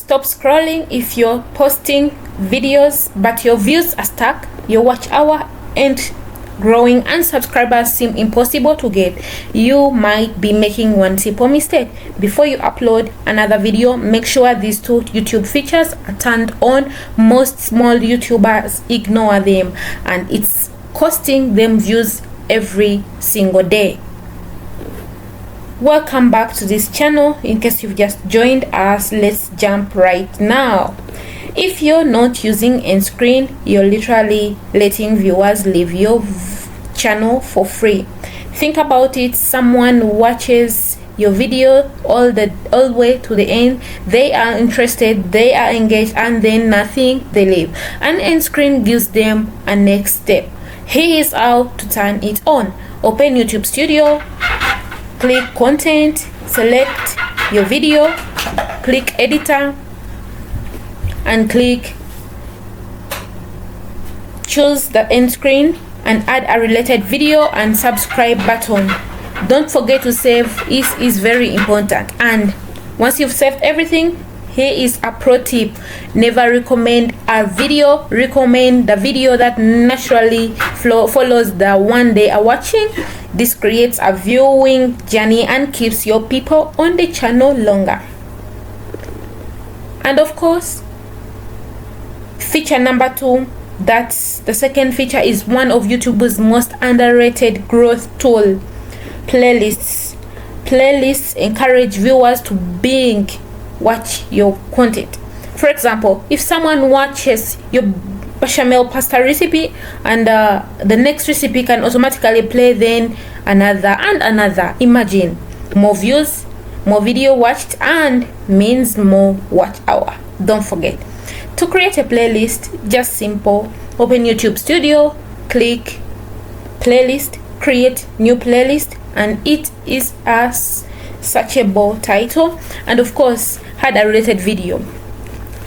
Stop scrolling if you're posting videos but your views are stuck, your watch hour and growing, and subscribers seem impossible to get. You might be making one simple mistake. Before you upload another video, make sure these two YouTube features are turned on. Most small YouTubers ignore them, and it's costing them views every single day. Welcome back to this channel. In case you've just joined us, let's jump right now. If you're not using end screen, you're literally letting viewers leave your channel for free. Think about it. Someone watches your video all the way to the end. They are interested, they are engaged, and then nothing, they leave. And end screen gives them a next step. Here is how to turn it on. Open YouTube Studio, click content, select your video, click editor, and choose the end screen and add a related video and subscribe button. Don't forget to save. It is very important. And once you've saved everything, here is a pro tip. Never recommend a video. Recommend the video that naturally follows the one they are watching. This creates a viewing journey and keeps your people on the channel longer. And of course, feature number 2, that's the second feature, is one of YouTube's most underrated growth tool: playlists. Playlists encourage viewers to binge watch your content. For example, if someone watches your bechamel pasta recipe and the next recipe can automatically play, then another and another. Imagine more views, more video watched, and means more watch hour. Don't forget to create a playlist. Just simple. Open YouTube Studio, click playlist, create new playlist, and it is a searchable title, and of course add a related video.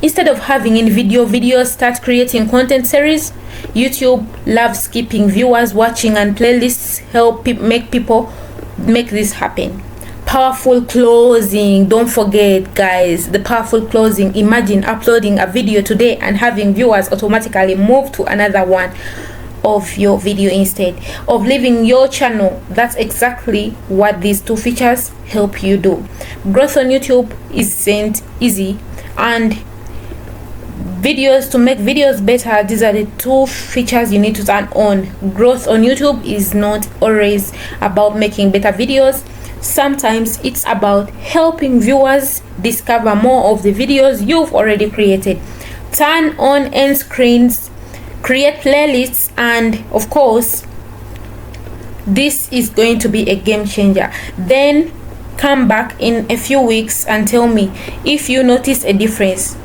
Instead of having individual videos, start creating content series. YouTube loves keeping viewers watching, and playlists help make people make this happen. Powerful closing. Don't forget, guys, the powerful closing. Imagine uploading a video today and having viewers automatically move to another one of your video instead of leaving your channel. That's exactly what these two features help you do. Growth on YouTube isn't easy, and to make videos better, these are the two features you need to turn on. Growth on YouTube is not always about making better videos. Sometimes it's about helping viewers discover more of the videos you've already created. Turn on end screens, create playlists, and of course this is going to be a game changer. Then come back in a few weeks and tell me if you notice a difference.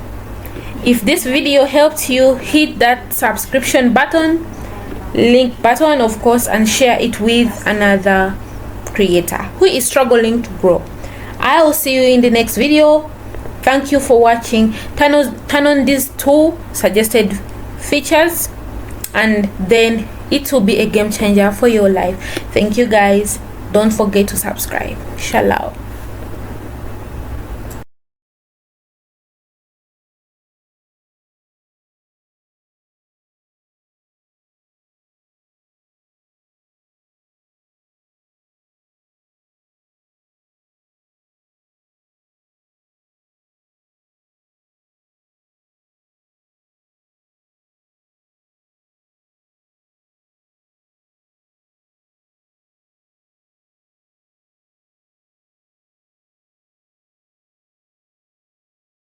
If this video helped you, hit that subscription button, link button of course, and share it with another creator who is struggling to grow. I will see you in the next video. Thank you for watching. Turn on these two suggested features, and then it will be a game changer for your life. Thank you guys. Don't forget to subscribe. Shalom.